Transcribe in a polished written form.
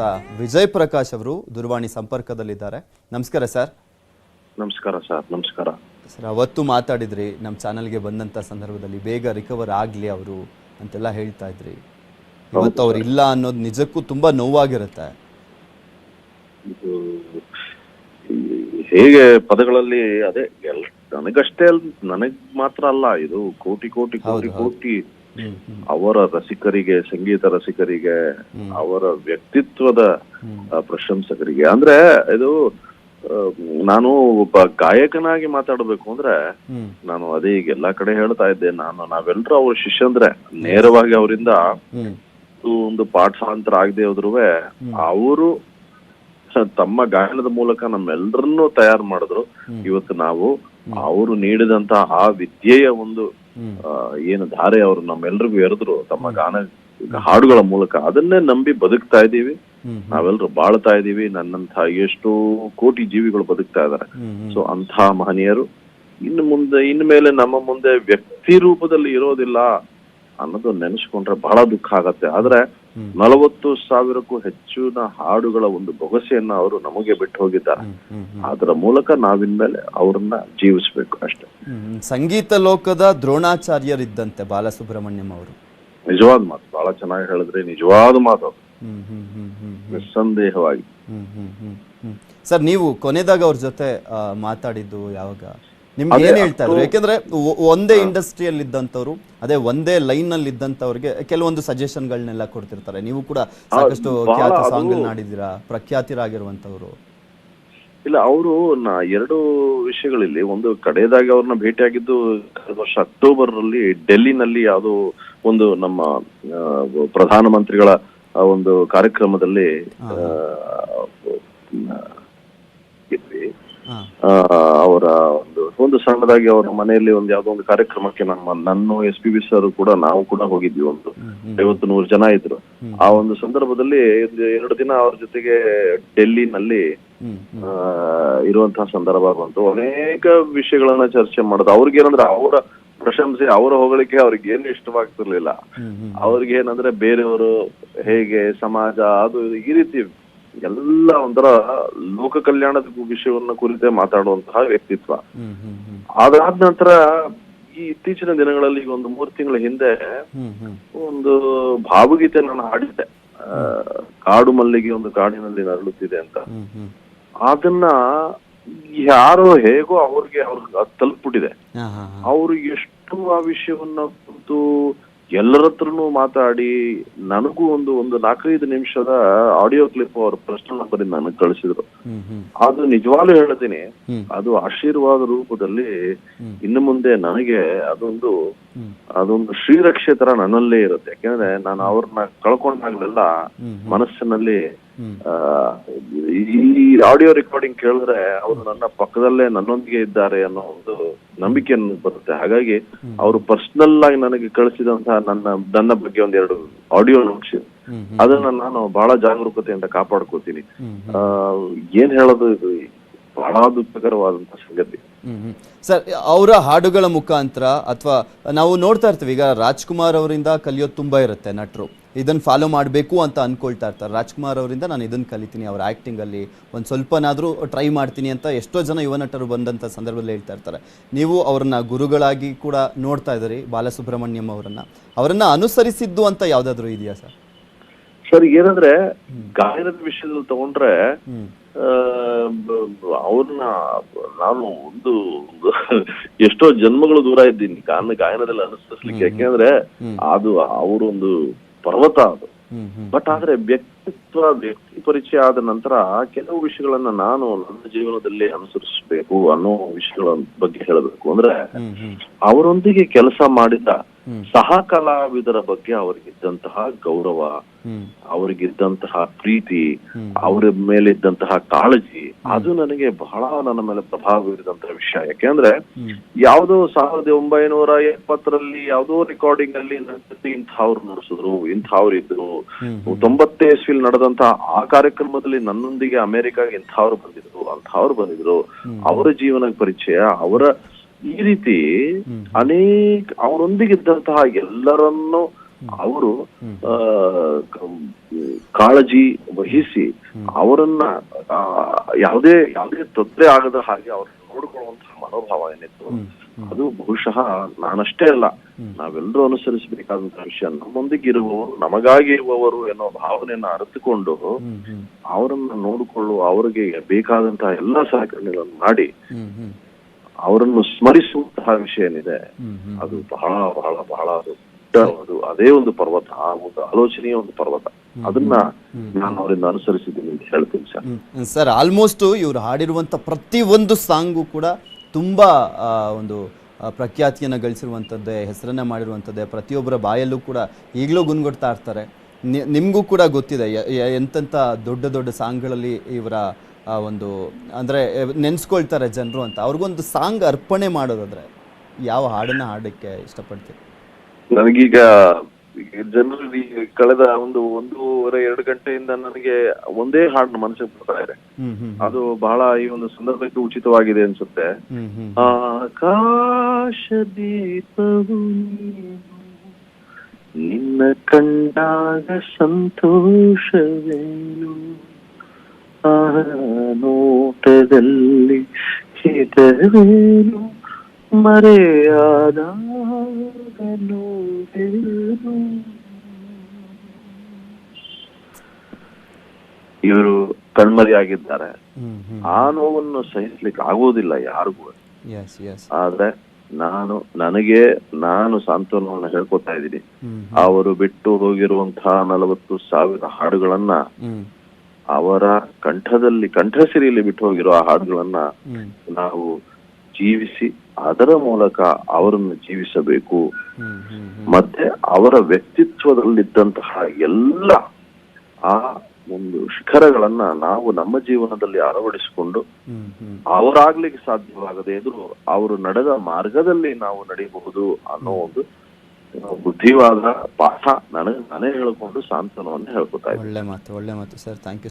ಶ್ರೀಯುತ ವಿಜಯ್ ಪ್ರಕಾಶ್ ಅವರು ದೂರವಾಣಿ ಸಂಪರ್ಕದಲ್ಲಿದ್ದಾರೆ. ನಮಸ್ಕಾರ ಸರ್. ನಮಸ್ಕಾರ ಸರ್. ನಮಸ್ಕಾರ ಸರ್. ಅವತ್ತು ಮಾತಾಡಿದ್ರಿ ನಮ್ಮ ಚಾನಲ್ಗೆ ಬಂದಂಥ ಸಂದರ್ಭದಲ್ಲಿ ಬೇಗ ರಿಕವರ್ ಆಗಲಿ ಅವರು ಅಂತೆಲ್ಲ ಹೇಳ್ತಾ ಇದ್ರಿ. ಇವತ್ತು ಅವ್ರು ಇಲ್ಲ ಅನ್ನೋದು ನಿಜಕ್ಕೂ ತುಂಬ ನೋವಾಗಿರುತ್ತೆ. ಹೇಗೆ ಪದಗಳಲ್ಲಿ ಅದೇ ನನಗಷ್ಟೇ ನನಗ್ ಮಾತ್ರ ಅಲ್ಲ, ಇದು ಕೋಟಿ ಕೋಟಿ ಕೋಟಿ ಕೋಟಿ ಅವರ ರಸಿಕರಿಗೆ, ಸಂಗೀತ ರಸಿಕರಿಗೆ, ಅವರ ವ್ಯಕ್ತಿತ್ವದ ಪ್ರಶಂಸಕರಿಗೆ. ಅಂದ್ರೆ ಇದು ನಾನು ಒಬ್ಬ ಗಾಯಕನಾಗಿ ಮಾತಾಡಬೇಕು ಅಂದ್ರೆ ನಾನು ಅದೇ ಈಗ ಎಲ್ಲಾ ಕಡೆ ಹೇಳ್ತಾ ಇದ್ದೆ, ನಾವೆಲ್ಲರೂ ಅವ್ರ ಶಿಷ್ಯಂದ್ರೆ ನೇರವಾಗಿ ಅವರಿಂದ ಒಂದು ಪಾಠಾಂತರ ಆಗದೆ ಹೋದ್ರು ಅವರು ತಮ್ಮ ಗಾಯನದ ಮೂಲಕ ನಮ್ಮೆಲ್ಲರನ್ನೂ ತಯಾರು ಮಾಡಿದ್ರು. ಇವತ್ತು ನಾವು ಅವರು ನೀಡಿದಂತ ಆ ವಿದ್ಯೆಯ ಒಂದು ಏನು ಧಾರೆ ಅವರು ನಮ್ಮೆಲ್ರಿಗೂ ಎರೆದ್ರು ತಮ್ಮ ಹಾಡುಗಳ ಮೂಲಕ, ಅದನ್ನೇ ನಂಬಿ ಬದುಕ್ತಾ ಇದ್ದೀವಿ. ನಾವೆಲ್ಲರೂ ಬಾಳ್ತಾ ಇದೀವಿ. ನನ್ನಂತ ಎಷ್ಟೋ ಕೋಟಿ ಜೀವಿಗಳು ಬದುಕ್ತಾ ಇದಾರೆ. ಸೊ ಅಂಥ ಮಹನೀಯರು ಇನ್ನು ಮೇಲೆ ನಮ್ಮ ಮುಂದೆ ವ್ಯಕ್ತಿ ರೂಪದಲ್ಲಿ ಇರೋದಿಲ್ಲ ಅನ್ನೋದು ನೆನೆಸ್ಕೊಂಡ್ರೆ ಬಹಳ ದುಃಖ ಆಗತ್ತೆ. ಆದ್ರೆ 40,000ಕ್ಕೂ ಹೆಚ್ಚಿನ ಹಾಡುಗಳ ಒಂದು ಬೊಗಸೆಯನ್ನ ಅವರು ನಮಗೆ ಬಿಟ್ಟು ಹೋಗಿದ್ದಾರೆ. ಅದರ ಮೂಲಕ ನಾವಿನ್ಮೇಲೆ ಅವ್ರನ್ನ ಜೀವಿಸ್ಬೇಕು ಅಷ್ಟೇ. ಸಂಗೀತ ಲೋಕದ ದ್ರೋಣಾಚಾರ್ಯರಿದ್ದಂತೆ ಬಾಲಸುಬ್ರಹ್ಮಣ್ಯಂ ಅವರು. ನಿಜವಾದ ಮಾತು, ಬಹಳ ಚೆನ್ನಾಗಿ ಹೇಳಿದ್ರೆ. ನಿಜವಾದ ಮಾತು, ನಿಸ್ಸಂದೇಹವಾಗಿ. ಸರ್, ನೀವು ಕೊನೆದಾಗ ಅವ್ರ ಜೊತೆ ಮಾತಾಡಿದ್ದು ಯಾವಾಗ? ನಿಮ್ಗೆ ಏನ್ ಹೇಳ್ತಾ ಇದ್ರು? ಯಾಕೆಂದ್ರೆ ಒಂದೇ ಇಂಡಸ್ಟ್ರಿಯಲ್ಲಿ ಇದ್ದಂಥವ್ರು, ಅದೇ ಒಂದೇ ಲೈನ್ ನಲ್ಲಿ ಇದ್ದಂಥವ್ರಿಗೆ ಕೆಲವೊಂದು ಸಜೆಷನ್ಗಳನ್ನೆಲ್ಲ ಕೊಡ್ತಿರ್ತಾರೆ. ನೀವು ಕೂಡ ಸಾಕಷ್ಟು ಖ್ಯಾತ ಸಾಂಗ್ ನಾಡಿದ್ದೀರಾ, ಪ್ರಖ್ಯಾತಿರಾಗಿರುವಂತವ್ರು. ಇಲ್ಲ, ಅವರು ಎರಡು ವಿಷಯಗಳಲ್ಲಿ, ಒಂದು ಕಡೆಯದಾಗಿ ಅವ್ರನ್ನ ಭೇಟಿಯಾಗಿದ್ದು ಕಳೆದ ವರ್ಷ ಅಕ್ಟೋಬರ್ ಅಲ್ಲಿ ಡೆಲ್ಲಿನಲ್ಲಿ ಯಾವುದೋ ಒಂದು ನಮ್ಮ ಪ್ರಧಾನಮಂತ್ರಿಗಳ ಒಂದು ಕಾರ್ಯಕ್ರಮದಲ್ಲಿ ಅವರ ಒಂದು ಸಣ್ಣದಾಗಿ ಅವರ ಮನೆಯಲ್ಲಿ ಒಂದು ಯಾವ್ದೋ ಒಂದು ಕಾರ್ಯಕ್ರಮಕ್ಕೆ ನನ್ನ SPB ಸರ್ ಕೂಡ ನಾವು ಕೂಡ ಹೋಗಿದ್ವಿ. ಒಂದು 50-100 ಜನ ಇದ್ರು. ಆ ಒಂದು ಸಂದರ್ಭದಲ್ಲಿ 2 ದಿನ ಅವ್ರ ಜೊತೆಗೆ ಡೆಲ್ಲಿನಲ್ಲಿ ಇರುವಂತಹ ಸಂದರ್ಭ ಬಂತು. ಅನೇಕ ವಿಷಯಗಳನ್ನ ಚರ್ಚೆ ಮಾಡೋದು. ಅವ್ರಿಗೇನಂದ್ರೆ ಅವರ ಪ್ರಶಂಸೆ, ಅವರ ಹೊಗಳಿಕೆ ಅವ್ರಿಗೇನು ಇಷ್ಟವಾಗ್ತಿರ್ಲಿಲ್ಲ. ಅವ್ರಿಗೇನಂದ್ರೆ ಬೇರೆಯವರು ಹೇಗೆ, ಸಮಾಜ, ಅದು ಈ ರೀತಿ ಎಲ್ಲ ಒಂಥರ ಲೋಕ ಕಲ್ಯಾಣದ ವಿಷಯವನ್ನ ಕುರಿತೇ ಮಾತಾಡುವಂತಹ ವ್ಯಕ್ತಿತ್ವ. ಅದಾದ ನಂತರ ಈ ಇತ್ತೀಚಿನ ದಿನಗಳಲ್ಲಿ ಈಗ ಒಂದು 3 ತಿಂಗಳ ಹಿಂದೆ ಒಂದು ಭಾವಗೀತೆ ನಾನು ಹಾಡಿದ್ದೆ, ಕಾಡು ಮಲ್ಲಿಗೆ ಒಂದು ಕಾಡಿನಲ್ಲಿ ನರಳುತ್ತಿದೆ ಅಂತ. ಅದನ್ನ ಯಾರೋ ಹೇಗೋ ಅವ್ರಿಗೆ ತಲುಪ್ಬಿಟ್ಟಿದೆ. ಅವ್ರು ಎಷ್ಟು ಆ ವಿಷಯವನ್ನ ಕುರಿತು ಎಲ್ಲರ ಹತ್ರನೂ ಮಾತಾಡಿ ನನಗೂ ಒಂದು 4-5 ನಿಮಿಷದ ಆಡಿಯೋ ಕ್ಲಿಪ್ ಅವ್ರ ಪರ್ಸನಲ್ ನಂಬರ್ ನನಗೆ ಕಳಿಸಿದ್ರು. ಅದು ನಿಜವಾಗ್ಲೂ ಹೇಳ್ತೀನಿ, ಅದು ಆಶೀರ್ವಾದ ರೂಪದಲ್ಲಿ ಇನ್ನು ಮುಂದೆ ನನಗೆ ಅದೊಂದು ಶ್ರೀರಕ್ಷೆ ತರ ನನ್ನಲ್ಲೇ ಇರುತ್ತೆ. ಯಾಕೆಂದ್ರೆ ನಾನು ಅವ್ರನ್ನ ಕಳ್ಕೊಂಡಾಗ್ಲೆಲ್ಲ ಮನಸ್ಸಿನಲ್ಲಿ ಈ ಆಡಿಯೋ ರೆಕಾರ್ಡಿಂಗ್ ಕೇಳಿದ್ರೆ ಅವರು ನನ್ನ ಪಕ್ಕದಲ್ಲೇ ನನ್ನೊಂದಿಗೆ ಇದ್ದಾರೆ ಅನ್ನೋ ಒಂದು ನಂಬಿಕೆ ಬರುತ್ತೆ. ಹಾಗಾಗಿ ಅವರು ಪರ್ಸನಲ್ ಆಗಿ ನನಗೆ ಕಳಿಸಿದಂತಹ ನನ್ನ ಬಗ್ಗೆ 2 ಆಡಿಯೋ ನೋಟ್ಸ್, ಅದನ್ನ ನಾನು ಬಹಳ ಜಾಗರೂಕತೆಯಿಂದ ಕಾಪಾಡ್ಕೋತೀನಿ. ಏನ್ ಹೇಳೋದು, ಇದು ಬಹಳ ದುಃಖಕರವಾದಂತ ಸಂಗತಿ. ಸರ್, ಅವರ ಹಾಡುಗಳ ಮುಖಾಂತರ ಅಥವಾ ನಾವು ನೋಡ್ತಾ ಇರ್ತೀವಿ, ಈಗ ರಾಜ್ಕುಮಾರ್ ಅವರಿಂದ ಕಲಿಯೋದು ತುಂಬಾ ಇರುತ್ತೆ. ನಟರು ಇದನ್ನ ಫಾಲೋ ಮಾಡಬೇಕು ಅಂತ ಅನ್ಕೊಳ್ತಾ ಇರ್ತಾರೆ. ರಾಜ್ಕುಮಾರ್ ಅವರಿಂದ ನಾನು ಇದನ್ನ ಕಲಿತೀನಿ, ಅವ್ರ ಆಕ್ಟಿಂಗ್ ಅಲ್ಲಿ ಒಂದು ಸ್ವಲ್ಪನಾದ್ರೂ ಟ್ರೈ ಮಾಡ್ತೀನಿ ಅಂತ ಎಷ್ಟೋ ಜನ ಯುವ ನಟರು ಬಂದಂತ ಸಂದರ್ಭದಲ್ಲಿ ಹೇಳ್ತಾ ಇರ್ತಾರೆ. ನೀವು ಅವ್ರನ್ನ ಗುರುಗಳಾಗಿ ಕೂಡ ನೋಡ್ತಾ ಇದ್ದೀರಿ, ಬಾಲಸುಬ್ರಹ್ಮಣ್ಯಂ ಅವರನ್ನ ಅನುಸರಿಸಿದ್ದು ಅಂತ ಯಾವ್ದಾದ್ರು ಇದೆಯಾ ಸರ್? ಸರ್, ಏನಂದ್ರೆ ಗಾಯನದ ವಿಷಯದಲ್ಲಿ ತಗೊಂಡ್ರೆ ಅವ್ರನ್ನ ನಾನು ಎಷ್ಟೋ ಜನ್ಮಗಳು ದೂರ ಇದ್ದೀನಿ ಗಾಯನದಲ್ಲಿ ಅನುಸರಿಸ್ಲಿಕ್ಕೆ. ಯಾಕೆಂದ್ರೆ ಅದು ಅವರೊಂದು ಪರ್ವತ ಅದು. ಬಟ್ ಆದ್ರೆ ವ್ಯಕ್ತಿ ಪರಿಚಯ ಆದ ನಂತರ ಕೆಲವು ವಿಷಯಗಳನ್ನ ನಾನು ನನ್ನ ಜೀವನದಲ್ಲಿ ಅನುಸರಿಸಬೇಕು ಅನ್ನೋ ವಿಷಯಗಳ ಬಗ್ಗೆ ಹೇಳಬೇಕು. ಅಂದ್ರೆ ಅವರೊಂದಿಗೆ ಕೆಲಸ ಮಾಡಿದ ಸಹ ಕಲಾವಿದರ ಬಗ್ಗೆ ಅವರಿಗಿದ್ದಂತಹ ಗೌರವ, ಅವರಿಗಿದ್ದಂತಹ ಪ್ರೀತಿ, ಅವರ ಮೇಲಿದ್ದಂತಹ ಕಾಳಜಿ, ಅದು ನನಗೆ ಬಹಳ ನನ್ನ ಮೇಲೆ ಪ್ರಭಾವ ಬೀರಿದಂತಹ ವಿಷಯ. ಯಾಕೆಂದ್ರೆ ಯಾವುದೋ 1970ರಲ್ಲಿ ಯಾವುದೋ ರೆಕಾರ್ಡಿಂಗ್ ಅಲ್ಲಿ ಇಂಥವ್ರು ನುಡಿಸಿದ್ರು, ಇಂಥವ್ರು ಇದ್ರು. 90 ಇಸ್ವಿಲ್ ನಡೆದಂತಹ ಆ ಕಾರ್ಯಕ್ರಮದಲ್ಲಿ ನನ್ನೊಂದಿಗೆ ಅಮೆರಿಕಾಗೆ ಇಂಥವ್ರು ಬಂದಿದ್ರು. ಅವರ ಜೀವನ ಪರಿಚಯ, ಅವರ ಈ ರೀತಿ ಅವರೊಂದಿಗಿದ್ದಂತಹ ಎಲ್ಲರನ್ನೂ ಅವರು ಆ, ಕ- ಕಾಳಜಿ ವಹಿಸಿ ಅವರನ್ನ ಆ, ಯಾವುದೇ ತೊಂದರೆ ಆಗದ ಹಾಗೆ ಅವ್ರನ್ನ ನೋಡ್ಕೊಳ್ಳುವಂತಹ ಮನೋಭಾವ ಏನಿತ್ತು, ಅದು ಬಹುಶಃ ನಾನಷ್ಟೇ ಅಲ್ಲ, ನಾವೆಲ್ಲರೂ ಅನುಸರಿಸಬೇಕಾದಂತಹ ವಿಷಯ. ನಮ್ಮೊಂದಿಗೆ ಇರುವವರು ನಮಗಾಗಿ ಇರುವವರು ಎನ್ನುವ ಭಾವನೆಯನ್ನ ಅರಿತುಕೊಂಡು ಅವರನ್ನ ನೋಡಿಕೊಳ್ಳುವ, ಅವರಿಗೆ ಬೇಕಾದಂತಹ ಎಲ್ಲಾ ಸಹಕರಣೆಗಳನ್ನು ಮಾಡಿ ಅವರನ್ನು ಸ್ಮರಿಸುವಂತಹ ವಿಷಯ ಏನಿದೆ, ಅದು ಬಹಳ ಬಹಳ ಬಹಳ ದೊಡ್ಡ ಅದೇ ಒಂದು ಪರ್ವತ, ಆ ಒಂದು ಆಲೋಚನೆಯ ಒಂದು ಪರ್ವತ. ಅದನ್ನ ನಾನು ಅವರಿಂದ ಅನುಸರಿಸಿದ್ದೀನಿ ಅಂತ ಹೇಳ್ತೀನಿ ಸರ್. ಸರ್, ಆಲ್ಮೋಸ್ಟ್ ಇವ್ರು ಹಾಡಿರುವಂಥ ಪ್ರತಿ ಒಂದು ಸಾಂಗು ಕೂಡ ತುಂಬ ಒಂದು ಪ್ರಖ್ಯಾತಿಯನ್ನು ಗಳಿಸಿರುವಂಥದ್ದೇ, ಹೆಸರನ್ನ ಮಾಡಿರುವಂಥದ್ದೇ, ಪ್ರತಿಯೊಬ್ಬರ ಬಾಯಲ್ಲೂ ಕೂಡ ಈಗಲೂ ಗುನ್ಗೊಡ್ತಾ ಇರ್ತಾರೆ. ನಿಮಗೂ ಕೂಡ ಗೊತ್ತಿದೆ ಎಂತೆಂಥ ದೊಡ್ಡ ದೊಡ್ಡ ಸಾಂಗ್ಗಳಲ್ಲಿ ಇವರ ಒಂದು ಅಂದರೆ ನೆನೆಸ್ಕೊಳ್ತಾರೆ ಜನರು ಅಂತ. ಅವ್ರಿಗೊಂದು ಸಾಂಗ್ ಅರ್ಪಣೆ ಮಾಡೋದಾದ್ರೆ ಯಾವ ಹಾಡನ್ನು ಹಾಡೋಕ್ಕೆ ಇಷ್ಟಪಡ್ತೀರಿ? ನನಗೀಗ ಜನರಲ್ಲಿ ಕಳೆದ 1.5-2 ಗಂಟೆಯಿಂದ ನನಗೆ ಒಂದೇ ಹಾಡು ಮನಸ್ಸಿಗೆ ಬರ್ತಾ ಇದೆ. ಅದು ಬಹಳ ಈ ಒಂದು ಸಂದರ್ಭಕ್ಕೆ ಉಚಿತವಾಗಿದೆ ಅನ್ಸುತ್ತೆ. ಆಕಾಶ ದೀಪವು ನಿನ್ನ ಕಂಡಾಗ ಸಂತೋಷವೇನು, ಆ ನೋಟದಲ್ಲಿ ಹಿತವೇನು, ಮರೆಯಾದಾಗ ನೋವೇನು. ಇವರು ಕಣ್ಮರೆಯಾಗಿದ್ದಾರೆ. ಆ ನೋವನ್ನು ಸಹಿಸ್ಲಿಕ್ಕೆ ಆಗೋದಿಲ್ಲ ಯಾರಿಗೂ. ಆದ್ರೆ ನಾನು ಸಾಂತ್ವನವನ್ನ ಹೇಳ್ಕೊತಾ ಇದ್ದೀನಿ. ಅವರು ಬಿಟ್ಟು ಹೋಗಿರುವಂತಹ 40,000 ಹಾಡುಗಳನ್ನ ಅವರ ಕಂಠಸಿರಿಯಲ್ಲಿ ಬಿಟ್ಟು ಹೋಗಿರೋ ಆ ಹಾಡುಗಳನ್ನ ನಾವು ಜೀವಿಸಿ ಅದರ ಮೂಲಕ ಅವರನ್ನು ಜೀವಿಸಬೇಕು. ಮತ್ತೆ ಅವರ ವ್ಯಕ್ತಿತ್ವದಲ್ಲಿದ್ದಂತಹ ಎಲ್ಲ ಆ ಒಂದು ಶಿಖರಗಳನ್ನ ನಾವು ನಮ್ಮ ಜೀವನದಲ್ಲಿ ಅಳವಡಿಸಿಕೊಂಡು ಅವರಾಗ್ಲಿಕ್ಕೆ ಸಾಧ್ಯವಾಗದೇ ಇದ್ರು ಅವರು ನಡೆದ ಮಾರ್ಗದಲ್ಲಿ ನಾವು ನಡೆಯಬಹುದು ಅನ್ನೋ ಒಂದು ಬುದ್ಧಿವಾದ ಪಾಠ ನಾನೇ ಹೇಳಿಕೊಂಡು ಸಾಂತ್ವನವನ್ನು ಹೇಳ್ಕೊತಾ ಇದ್ದೀನಿ. ಒಳ್ಳೆ ಮಾತು ಸರ್, ಥ್ಯಾಂಕ್ ಯು.